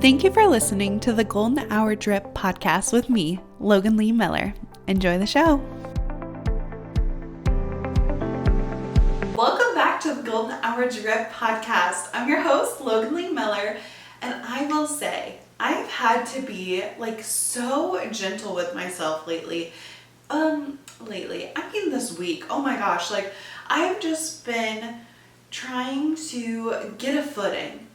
Thank you for listening to the Golden Hour Drip podcast with me, Logan Lee Miller. Enjoy the show. Welcome back to the Golden Hour Drip podcast. I'm your host, Logan Lee Miller, and I will say, I've had to be so gentle with myself lately. This week, oh my gosh, I've just been trying to get a footing,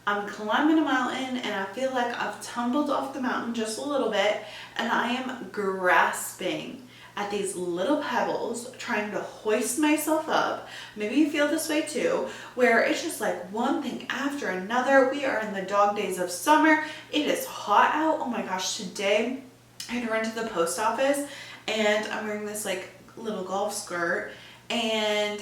I'm climbing a mountain and I feel like I've tumbled off the mountain just a little bit and I am grasping at these little pebbles trying to hoist myself up. Maybe you feel this way too, where it's just one thing after another. We are in the dog days of summer. It is hot out. Oh my gosh, today I had to run to the post office and I'm wearing this little golf skirt and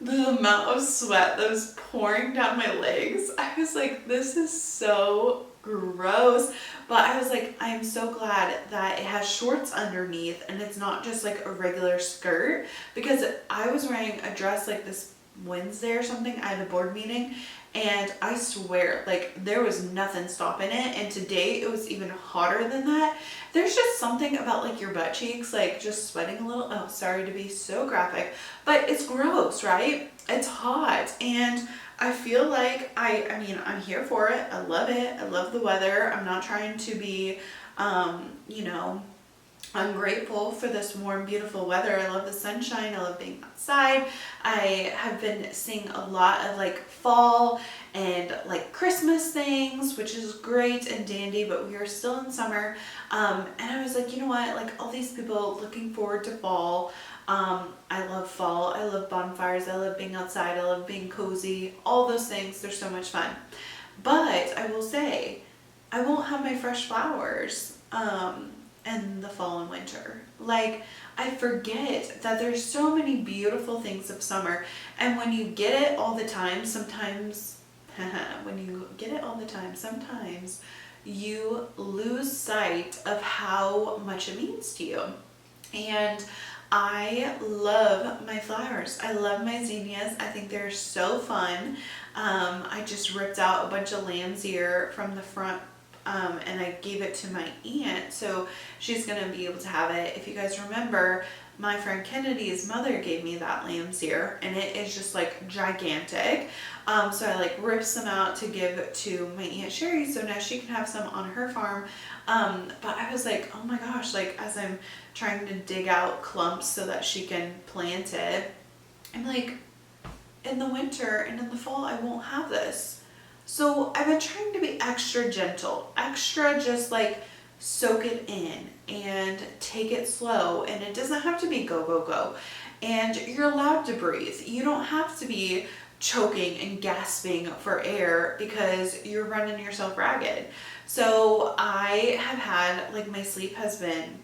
the amount of sweat that was pouring down my legs, I was like, this is so gross. But I was like, I am so glad that it has shorts underneath and it's not just a regular skirt, because I was wearing a dress this Wednesday or something. I had a board meeting and I swear there was nothing stopping it, and today it was even hotter than that. There's just something about your butt cheeks just sweating a little. Oh, sorry to be so graphic, but it's gross, right? It's hot and I feel like I'm here for it. I love it. I love the weather. I'm not trying to be ungrateful for this warm, beautiful weather. I love the sunshine. I love being outside. I have been seeing a lot of fall and Christmas things, which is great and dandy, but we are still in summer. And I was like, you know what? All these people looking forward to fall. I love fall. I love bonfires. I love being outside. I love being cozy. All those things. They're so much fun. But I will say, I won't have my fresh flowers in the fall and winter. I forget that there's so many beautiful things of summer, and when you get it all the time, sometimes you lose sight of how much it means to you. And I love my flowers. I love my zinnias. I think they're so fun. I just ripped out a bunch of lamb's ear from the front and I gave it to my aunt, so she's gonna be able to have it. If you guys remember, my friend Kennedy's mother gave me that lamb's ear, and it is just gigantic. So I ripped some out to give to my Aunt Sherry, so now she can have some on her farm. But I was like, oh my gosh, as I'm trying to dig out clumps so that she can plant it, I'm in the winter and in the fall I won't have this. So I've been trying to be extra gentle, extra just soak it in and take it slow, and it doesn't have to be go, go, go. And you're allowed to breathe. You don't have to be choking and gasping for air because you're running yourself ragged. So I have had, my sleep has been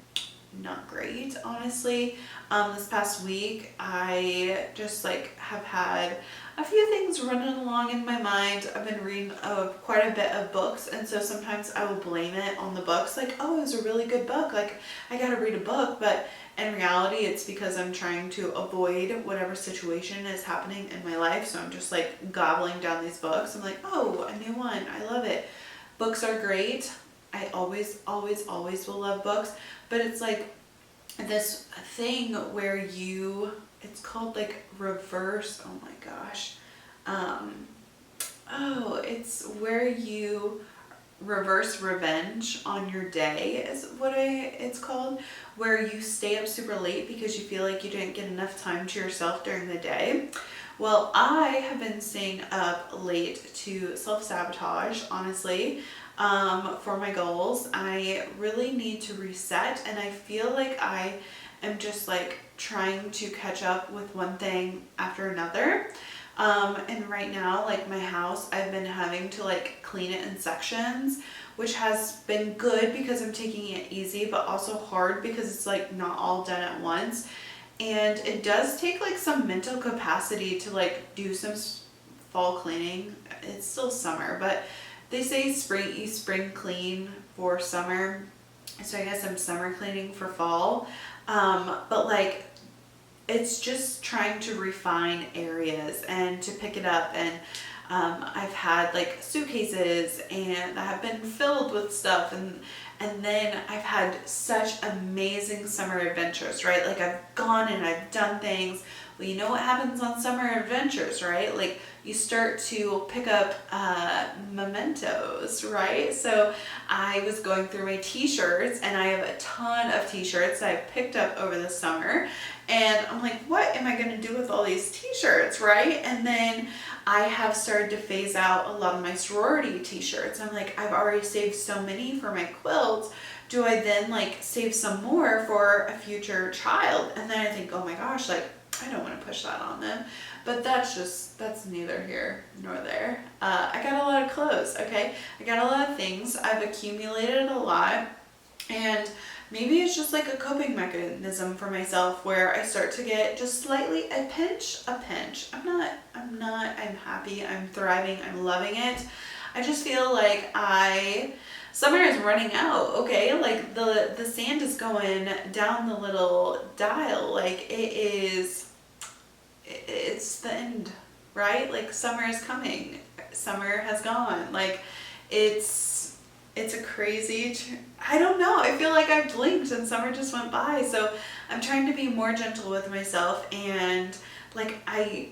not great, honestly. This past week, I just have had a few things running along in my mind. I've been reading quite a bit of books, and so sometimes I will blame it on the books. Oh, it was a really good book. I gotta read a book, but in reality, it's because I'm trying to avoid whatever situation is happening in my life. So I'm just gobbling down these books. I'm oh, a new one. I love it. Books are great. I always will love books, but it's this thing where it's called reverse, oh my gosh. It's where you reverse revenge on your day is what it's called, where you stay up super late because you feel like you didn't get enough time to yourself during the day. Well, I have been staying up late to self-sabotage, honestly, for my goals. I really need to reset, and I feel like I am just trying to catch up with one thing after another. And right now, my house, I've been having to clean it in sections, which has been good because I'm taking it easy, but also hard because it's not all done at once. And it does take some mental capacity to do some fall cleaning. It's still summer, but they say spring clean for summer. So I guess I'm summer cleaning for fall. But it's just trying to refine areas and to pick it up. And I've had like suitcases and that have been filled with stuff, and then I've had such amazing summer adventures, right? Like I've gone and I've done things. Well, you know what happens on summer adventures, right? Like you start to pick up mementos, right? So I was going through my t-shirts, and I have a ton of t-shirts that I've picked up over the summer. And I'm like, what am I going to do with all these t-shirts, right? And then I have started to phase out a lot of my sorority t-shirts. I'm like, I've already saved so many for my quilts. Do I then like save some more for a future child? And then I think, oh my gosh, like I don't want to push that on them. But that's neither here nor there. I got a lot of clothes, okay? I got a lot of things. I've accumulated a lot. And maybe it's just like a coping mechanism for myself where I start to get just slightly a pinch. I'm happy, I'm thriving, I'm loving it. I just feel like summer is running out, okay? Like the sand is going down the little dial. Like it's the end, right? Like summer is coming. Summer has gone. Like it's a crazy, I don't know. I feel like I blinked and summer just went by. So I'm trying to be more gentle with myself, and like I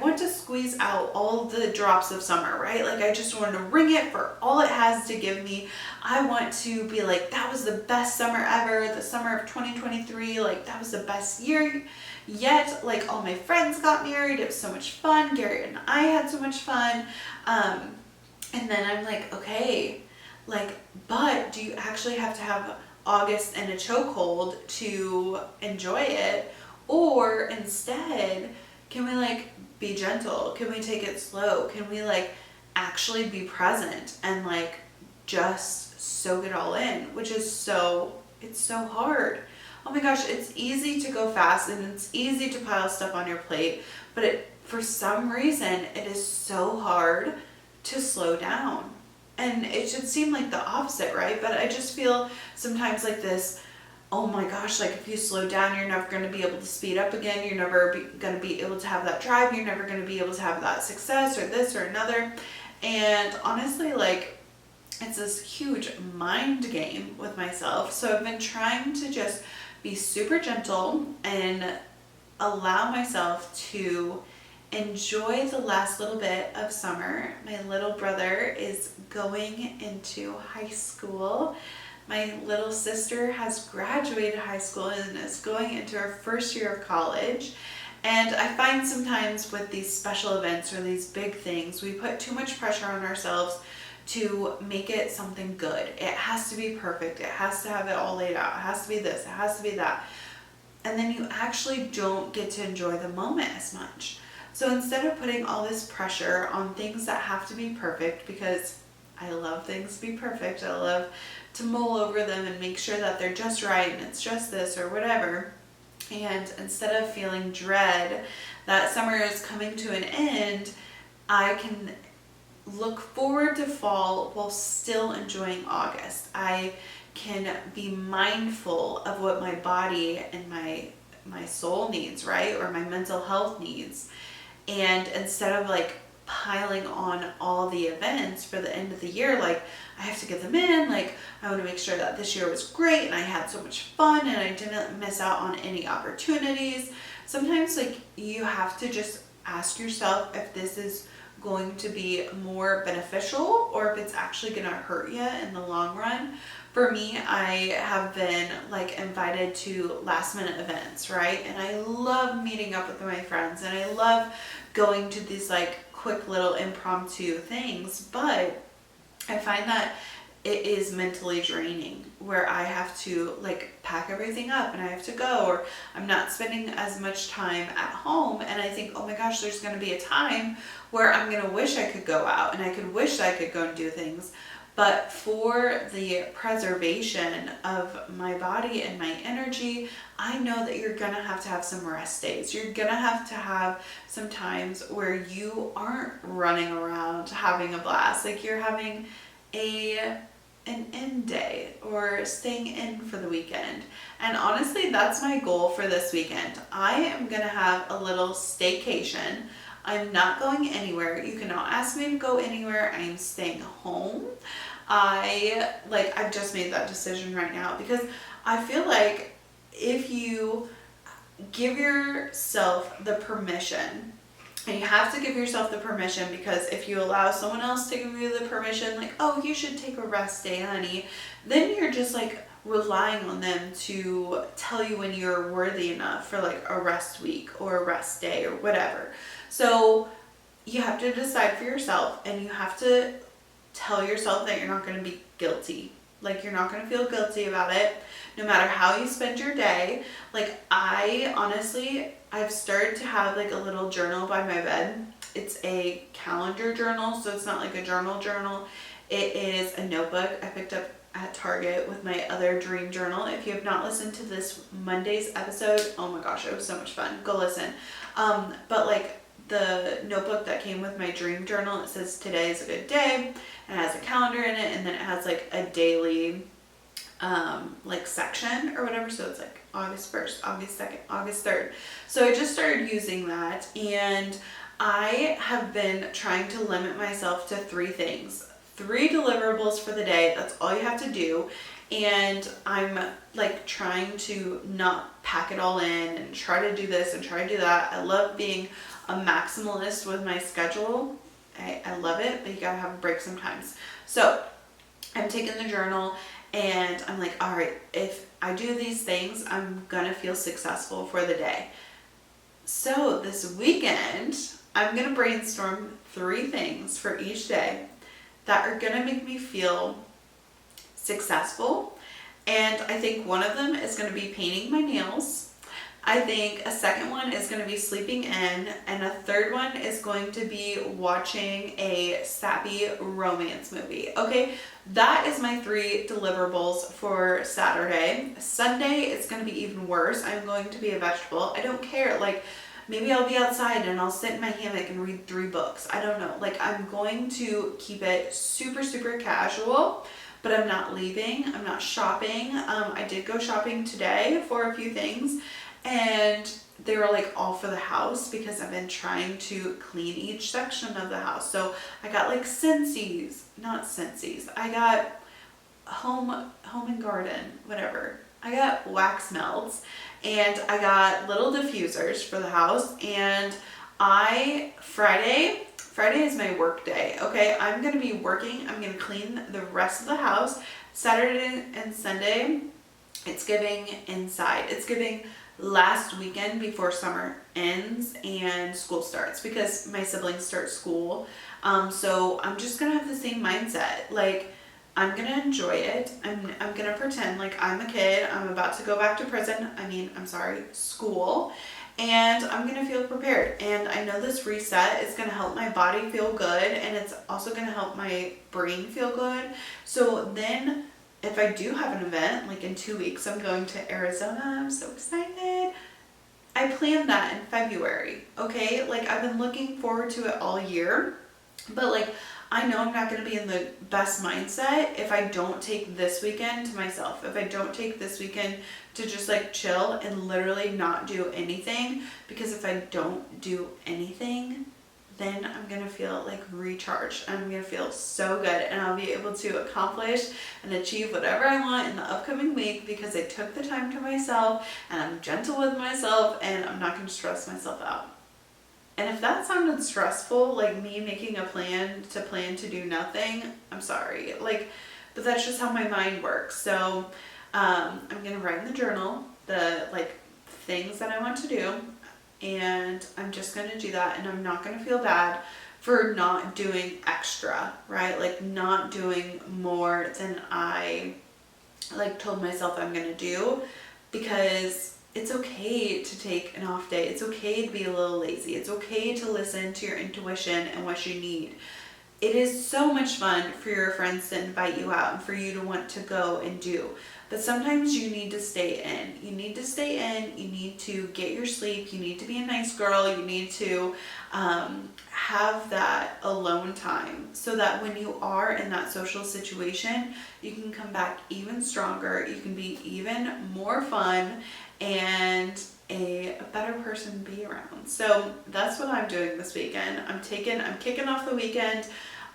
want to squeeze out all the drops of summer, right? Like I just want to wring it for all it has to give me. I want to be like, that was the best summer ever, the summer of 2023, like that was the best year yet. Like all my friends got married, it was so much fun. Gary and I had so much fun. And then I'm like, okay, like, but do you actually have to have August and a chokehold to enjoy it? Or instead, can we like be gentle? Can we take it slow? Can we like actually be present and like just soak it all in, which is it's so hard. Oh my gosh, it's easy to go fast and it's easy to pile stuff on your plate, but for some reason, it is so hard to slow down. And it should seem like the opposite, right? But I just feel sometimes like this, oh my gosh, like if you slow down, you're never going to be able to speed up again. You're never going to be able to have that drive. You're never going to be able to have that success or this or another. And honestly, like it's this huge mind game with myself. So I've been trying to just be super gentle and allow myself to enjoy the last little bit of summer. My little brother is going into high school. My little sister has graduated high school and is going into her first year of college. And I find sometimes with these special events or these big things, we put too much pressure on ourselves to make it something good. It has to be perfect. It has to have it all laid out. It has to be this. It has to be that. And then you actually don't get to enjoy the moment as much. So instead of putting all this pressure on things that have to be perfect, because I love things to be perfect, I love to mull over them and make sure that they're just right and it's just this or whatever. And instead of feeling dread that summer is coming to an end, I can look forward to fall while still enjoying August. I can be mindful of what my body and my soul needs, right? Or my mental health needs. And instead of like piling on all the events for the end of the year, like I have to get them in, like I want to make sure that this year was great and I had so much fun and I didn't miss out on any opportunities. Sometimes like you have to just ask yourself if this is going to be more beneficial or if it's actually going to hurt you in the long run. For me, I have been like invited to last minute events, right? And I love meeting up with my friends and I love going to these like quick little impromptu things, but I find that it is mentally draining where I have to like pack everything up and I have to go, or I'm not spending as much time at home and I think, oh my gosh, there's going to be a time where I'm going to wish I could go out and I could wish I could go and do things. But for the preservation of my body and my energy, I know that you're going to have some rest days. You're going to have some times where you aren't running around having a blast. Like you're having an end day or staying in for the weekend. And honestly, that's my goal for this weekend. I am going to have a little staycation. I'm not going anywhere. You cannot ask me to go anywhere. I am staying home. I've just made that decision right now because I feel like if you give yourself the permission, and you have to give yourself the permission, because if you allow someone else to give you the permission, like, oh, you should take a rest day, honey, then you're just like relying on them to tell you when you're worthy enough for like a rest week or a rest day or whatever. So you have to decide for yourself, and you have to tell yourself that you're not going to be guilty. Like, you're not going to feel guilty about it, no matter how you spend your day. Like, I've started to have like a little journal by my bed. It's a calendar journal, so it's not like a journal. It is a notebook I picked up at Target with my other dream journal. If you have not listened to this Monday's episode, oh my gosh, it was so much fun. Go listen. But like, the notebook that came with my dream journal, it says today is a good day, and it has a calendar in it, and then it has like a daily like section or whatever. So it's like August 1st, August 2nd, August 3rd. So I just started using that, and I have been trying to limit myself to 3 things. 3 deliverables for the day. That's all you have to do. And I'm like trying to not pack it all in and try to do this and try to do that. I love being a maximalist with my schedule. I love it, but you gotta have a break sometimes. So I'm taking the journal, and I'm like, all right, if I do these things, I'm gonna feel successful for the day. So this weekend, I'm gonna brainstorm 3 things for each day that are gonna make me feel successful. And I think one of them is gonna be painting my nails. I think a second one is going to be sleeping in, and a third one is going to be watching a sappy romance movie. Okay, that is my 3 deliverables for Saturday. Sunday, it's going to be even worse. I'm going to be a vegetable. I don't care. Like, maybe I'll be outside and I'll sit in my hammock and read 3 books. I don't know. Like, I'm going to keep it super, super casual. But I'm not leaving. I'm not shopping. I did go shopping today for a few things. And they were like all for the house, because I've been trying to clean each section of the house. So I got like I got home and garden, whatever. I got wax melts, and I got little diffusers for the house. And Friday is my work day. Okay, I'm gonna be working. I'm gonna clean the rest of the house. Saturday and Sunday, it's giving inside. It's giving last weekend before summer ends and school starts, because my siblings start school. So I'm just gonna have the same mindset. Like, I'm gonna enjoy it. I'm gonna pretend like I'm a kid. I'm about to go back to school. And I'm gonna feel prepared. And I know this reset is gonna help my body feel good, and it's also gonna help my brain feel good. So then, if I do have an event, like in 2 weeks, I'm going to Arizona. I'm so excited. I planned that in February, okay? Like, I've been looking forward to it all year, but like, I know I'm not going to be in the best mindset if I don't take this weekend to myself. If I don't take this weekend to just like chill and literally not do anything, because if I don't do anything, then I'm going to feel like recharged. I'm going to feel so good, and I'll be able to accomplish and achieve whatever I want in the upcoming week, because I took the time to myself, and I'm gentle with myself, and I'm not going to stress myself out. And if that sounded stressful, like me making a plan to do nothing, I'm sorry. Like, but that's just how my mind works. So I'm going to write in the journal the like things that I want to do. And I'm just going to do that, and I'm not going to feel bad for not doing extra, right? Like, not doing more than I like told myself I'm going to do, because it's okay to take an off day. It's okay to be a little lazy. It's okay to listen to your intuition and what you need. It is so much fun for your friends to invite you out and for you to want to go and do. but sometimes you need to stay in. You need to stay in. You need to get your sleep. You need to be a nice girl. You need to have that alone time so that when you are in that social situation, you can come back even stronger. You can be even more fun and a better person to be around. So that's what I'm doing this weekend. I'm kicking off the weekend.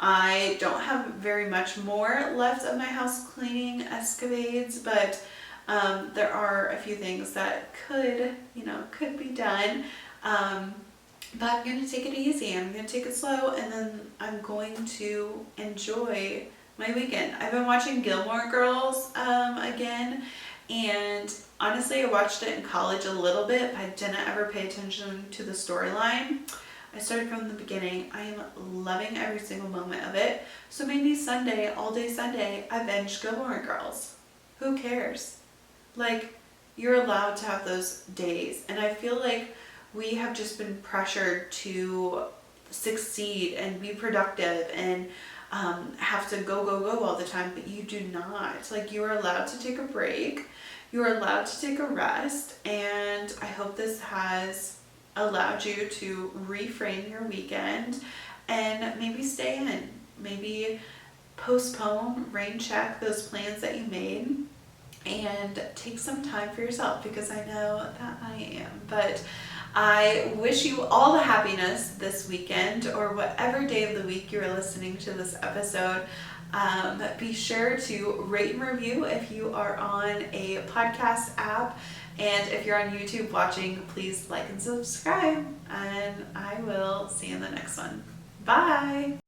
I don't have very much more left of my house cleaning escapades, but there are a few things that could be done. But I'm going to take it easy. I'm going to take it slow, and then I'm going to enjoy my weekend. I've been watching Gilmore Girls again, and honestly, I watched it in college a little bit, but I didn't ever pay attention to the storyline. I started from the beginning. I am loving every single moment of it. So maybe Sunday, all day Sunday, I binge Gilmore Girls. Who cares? Like, you're allowed to have those days. And I feel like we have just been pressured to succeed and be productive and have to go all the time, but you do not. Like, you are allowed to take a break. You are allowed to take a rest. And I hope this has allowed you to reframe your weekend and maybe stay in, maybe postpone, rain check those plans that you made, and take some time for yourself, because I know that I am. But I wish you all the happiness this weekend, or whatever day of the week you're listening to this episode. Be sure to rate and review if you are on a podcast app. And if you're on YouTube watching, please like and subscribe. And I will see you in the next one. Bye!